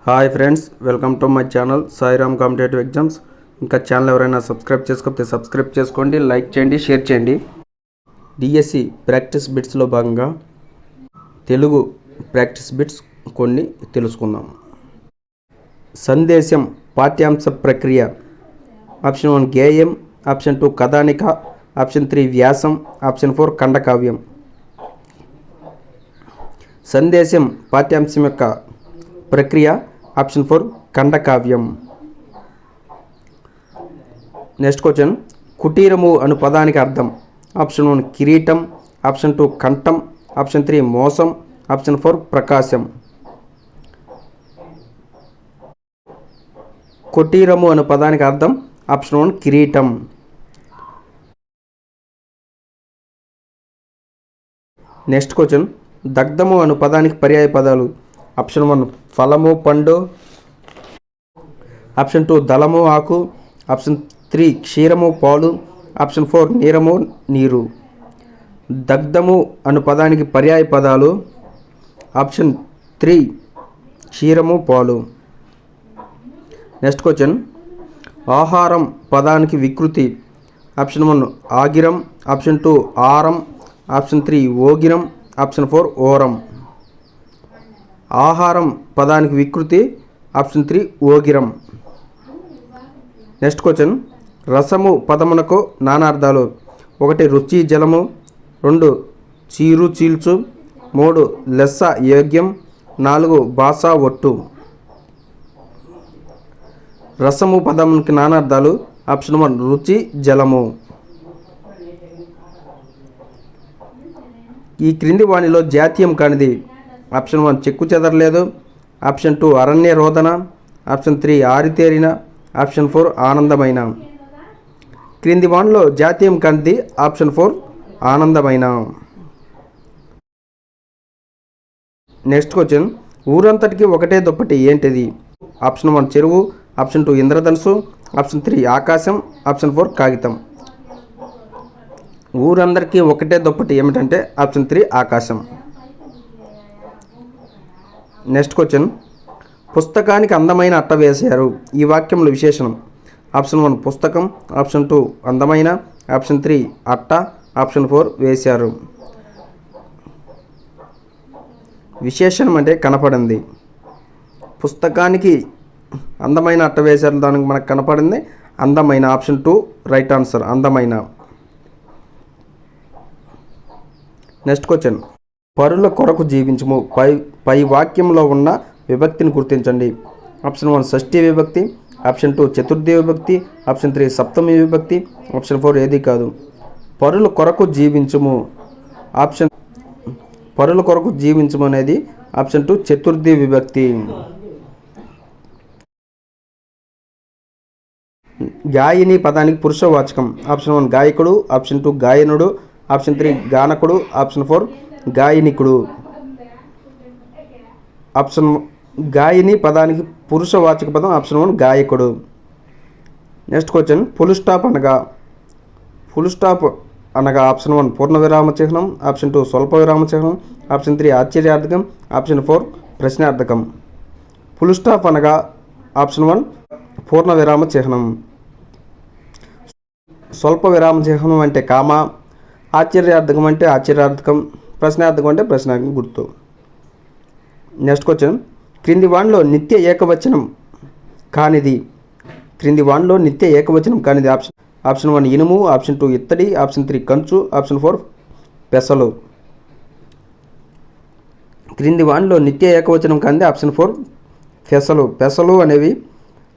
Hi friends, welcome to my channel Sairam competitive exams. ఇంకా channel ఎవరైనా subscribe చేసుకోకపోతే subscribe చేసుకోండి, లైక్ చేయండి, షేర్ చేయండి. డిఎస్సి ప్రాక్టీస్ బిట్స్లో భాగంగా తెలుగు ప్రాక్టీస్ బిట్స్ కొన్ని తెలుసుకుందాం. సందేశం పాఠ్యాంశ ప్రక్రియ. ఆప్షన్ 1 గేయం, ఆప్షన్ 2 కథానిక, ఆప్షన్ 3 వ్యాసం, ఆప్షన్ 4 ఖండకావ్యం. సందేశం పాఠ్యాంశం యొక్క ప్రక్రియ ఆప్షన్ 4 ఖండకావ్యం. నెక్స్ట్ క్వశ్చన్, కుటీరము అను పదానికి అర్థం. ఆప్షన్ 1 కిరీటం, ఆప్షన్ 2 కంఠం, ఆప్షన్ 3 మోసం, ఆప్షన్ 4 ప్రకాశం. కుటీరము అను పదానికి అర్థం ఆప్షన్ 1 కిరీటం. నెక్స్ట్ క్వశ్చన్, దగ్ధము అను పదానికి పర్యాయ పదాలు. ఆప్షన్ 1 ఫలము పండు, ఆప్షన్ 2 దళము ఆకు, ఆప్షన్ 3 క్షీరము పాలు, ఆప్షన్ 4 నీరము నీరు. దగ్ధము అను పదానికి పర్యాయ పదాలు. ఆప్షన్ 3 క్షీరము పాలు. నెక్స్ట్ క్వశ్చన్, ఆహారం పదానికి వికృతి. Option 1 ఆగిరం, option 2 ఆరం, option 3 ఓగిరం, option 4 Oram. ఆహారం పదానికి వికృతి ఆప్షన్ 3 ఓగిరం. నెక్స్ట్ క్వశ్చన్, రసము పదమునకు నానార్థాలు. 1 రుచి జలము, 2 చీరు చీల్చు, 3 లెస్స యోగ్యం, 4 భాష ఒట్టు. రసము పదమునికి నానార్థాలు. ఆప్షన్ 1 రుచి జలము. ఈ క్రింది వాణిలో జాతీయం కానిది. ఆప్షన్ 1 చెక్కు చెదరలేదు, ఆప్షన్ 2 అరణ్య రోదన, ఆప్షన్ 3 ఆరితేరిన, ఆప్షన్ 4 ఆనందమైన. క్రింది వాణిలో జాతీయం కానిది ఆప్షన్ 4 ఆనందమైన. నెక్స్ట్ క్వశ్చన్, ఊరంతటికి ఒకటే దుప్పటి ఏంటిది. ఆప్షన్ 1 చెరువు, ఆప్షన్ 2 ఇంద్రధనుసు, ఆప్షన్ 3 ఆకాశం, ఆప్షన్ 4 కాగితం. ఊరందరికీ ఒకటే దుప్పటి ఏమిటంటే ఆప్షన్ 3 ఆకాశం. నెక్స్ట్ క్వశ్చన్, పుస్తకానికి అందమైన అట్ట వేశారు. ఈ వాక్యంలో విశేషణం. ఆప్షన్ 1 పుస్తకం, ఆప్షన్ 2 అందమైన, ఆప్షన్ 3 అట్ట, ఆప్షన్ 4 వేశారు. విశేషణం అంటే కనపడింది. పుస్తకానికి అందమైన అట్ట వేశారు, దానికి మనకు కనపడింది అందమైన. ఆప్షన్ 2 రైట్ ఆన్సర్, అందమైన. నెక్స్ట్ క్వశ్చన్, పరుల కొరకు జీవించము. పై వాక్యంలో ఉన్న విభక్తిని గుర్తించండి. ఆప్షన్ 1 షష్ఠీ విభక్తి, ఆప్షన్ 2 చతుర్థి విభక్తి, ఆప్షన్ 3 సప్తమి విభక్తి, ఆప్షన్ 4 ఏది కాదు. పరుల కొరకు జీవించము పరుల కొరకు జీవించము అనేది ఆప్షన్ 2 చతుర్థి విభక్తి. గాయని పదానికి పురుషవాచకం. ఆప్షన్ 1 గాయకుడు, ఆప్షన్ 2 గాయనుడు, ఆప్షన్ 3 గానకుడు, ఆప్షన్ 4 గాయనికుడు. ఆప్షన్ గాయని పదానికి పురుషవాచక పదం ఆప్షన్ 1 గాయకుడు. నెక్స్ట్ క్వశ్చన్, ఫుల్ స్టాప్ అనగా ఆప్షన్ 1 పూర్ణ విరామ చిహ్నం, ఆప్షన్ 2 స్వల్ప విరామ చిహ్నం, ఆప్షన్ 3 ఆశ్చర్యార్థకం, ఆప్షన్ 4 ప్రశ్నార్థకం. ఫుల్ స్టాప్ అనగా ఆప్షన్ 1 పూర్ణ విరామ చిహ్నం. స్వల్ప విరామ చిహ్నం అంటే కామ, ఆశ్చర్యార్థకం అంటే ఆశ్చర్యార్థకం, ప్రశ్నార్థకం అంటే ప్రశ్నార్థకం గుర్తు. నెక్స్ట్ క్వశ్చన్, క్రింది వాణిలో నిత్య ఏకవచనం కానిది. ఆప్షన్ 1 ఇనుము, ఆప్షన్ 2 ఇత్తడి, ఆప్షన్ 3 కంచు, ఆప్షన్ 4 పెసలు. క్రింది వాణిలో నిత్య ఏకవచనం కానిది ఆప్షన్ 4 పెసలు. పెసలు అనేవి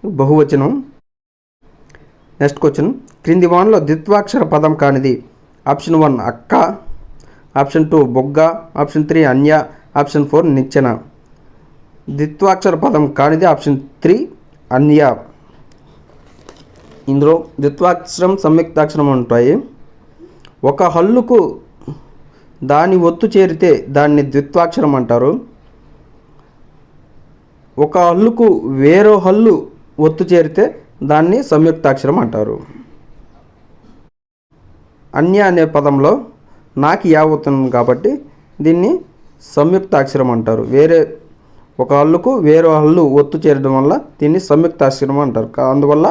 బహువచనం. నెక్స్ట్ క్వశ్చన్, క్రింది వాణిలో ద్విత్వాక్షర పదం కానిది. ఆప్షన్ 1 అక్క, ఆప్షన్ 2 బొగ్గ, ఆప్షన్ 3 అన్య, ఆప్షన్ 4 నిచ్చెన. ద్విత్వాక్షర పదం కానిది ఆప్షన్ 3 అన్య. ఇందులో ద్విత్వాక్షరం సంయుక్తాక్షరం ఉంటాయి. ఒక హల్లుకు దాని ఒత్తు చేరితే దాన్ని ద్విత్వాక్షరం అంటారు. ఒక హల్లుకు వేరో హల్లు ఒత్తు చేరితే దాన్ని సంయుక్తాక్షరం అంటారు. అన్య అనే పదంలో నాకి యావత్తుంది కాబట్టి దీన్ని సంయుక్తాక్షరం అంటారు. వేరే ఒక హల్లుకు వేరే హల్లు ఒత్తు చేరడం వల్ల దీన్ని సంయుక్తాక్షరం అంటారు. అందువల్ల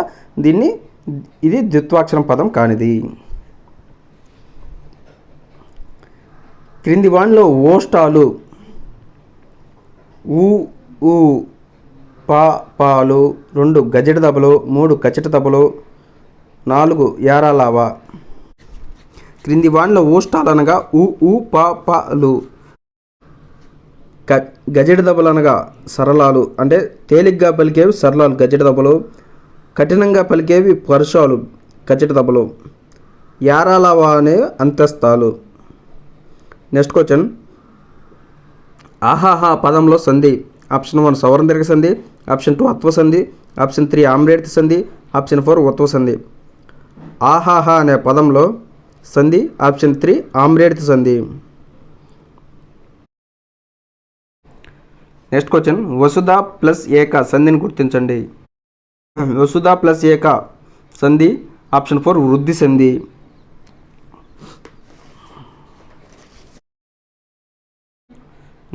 ఇది ద్విత్వాక్షరం పదం కానిది. క్రింది వానిలో ఓష్టాలు ఊ ఊ పా పాలు, 2 గజెట దబలు, 3 కచట దబలు, 4 యారాలావా. క్రింది వానిలో ఓష్టాలు అనగా ఊ ఊ పా పాలు, గజెట దబలు అనగా సరళాలు అంటే తేలిగ్గా పలికేవి సరళాలు గజెట దబలు, కఠినంగా పలికేవి పరుషాలు కచట దబలు, యారాలావా అనే అంత్యస్థాలు. నెక్స్ట్ క్వశ్చన్, ఆహాహా పదంలో సంధి. ఆప్షన్ 1 సవర్ణ దీర్ఘ సంధి, ఆప్షన్ 2 అత్వ సంధి, ఆప్షన్ 3 ఆమ్రేడిత సంధి, ఆప్షన్ 4 ఉత్వ సంధి. ఆహాహా అనే పదంలో సంధి ఆప్షన్ 3 ఆమ్రేడిత సంధి. నెక్స్ట్ క్వశ్చన్, వసుధ ప్లస్ ఏక సంధిని గుర్తించండి. వసుధ ప్లస్ ఏక సంధి ఆప్షన్ 4 వృద్ధి సంధి.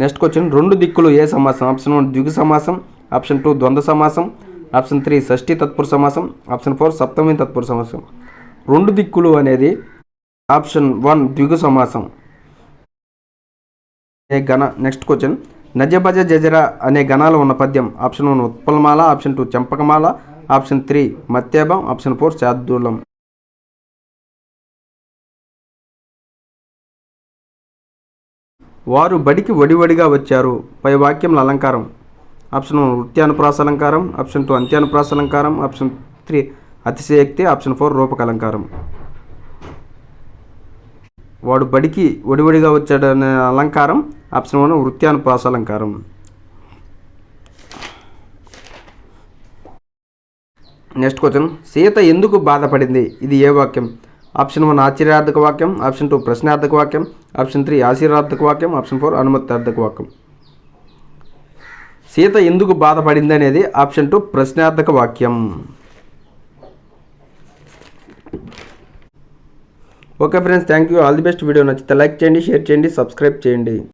నెక్స్ట్ క్వశ్చన్, 2 దిక్కులు ఏ సమాసం. ఆప్షన్ 1 ద్విగు సమాసం, ఆప్షన్ 2 ద్వంద్వ సమాసం, ఆప్షన్ 3 షష్ఠీ తత్పురుష సమాసం, ఆప్షన్ 4 సప్తమి తత్పురుష సమాసం. 2 దిక్కులు అనేది ఆప్షన్ 1 ద్విగు సమాసం. నెక్స్ట్ క్వశ్చన్, నజభజ జజర అనే గణాలు ఉన్న పద్యం. ఆప్షన్ 1 ఉత్పలమాల, ఆప్షన్ 2 చంపకమాల, ఆప్షన్ 3 మత్యాభం, ఆప్షన్ 4 శార్దూలం. వారు బడికి వడివడిగా వచ్చారు పై వాక్యంలో అలంకారం. ఆప్షన్ 1 వృత్యానుప్రాస అలంకారం, ఆప్షన్ 2 అంత్యానుప్రాస అలంకారం, ఆప్షన్ 3 అతిశయోక్తి, ఆప్షన్ 4 రూపక అలంకారం. వాడు బడికి వడివడిగా వచ్చాడనే అలంకారం ఆప్షన్ 1 వృత్యానుప్రాస అలంకారం. నెక్స్ట్ క్వశ్చన్, సీత ఎందుకు బాధపడింది. ఇది ఏ వాక్యం. ఆప్షన్ 1 ఆశ్చర్యార్థక వాక్యం, ఆప్షన్ 2 ప్రశ్నార్థక వాక్యం, ఆప్షన్ 3 ఆశీర్వార్థక వాక్యం, ఆప్షన్ 4 అనుమతార్థక వాక్యం. సీత ఎందుకు బాధపడింది అనేది ఆప్షన్ 2 ప్రశ్నార్థక వాక్యం. Okay friends, thank you. All the best. Video నచ్చితే లైక్ చేయండి, షేర్ చేయండి, సబ్స్క్రైబ్ చేయండి.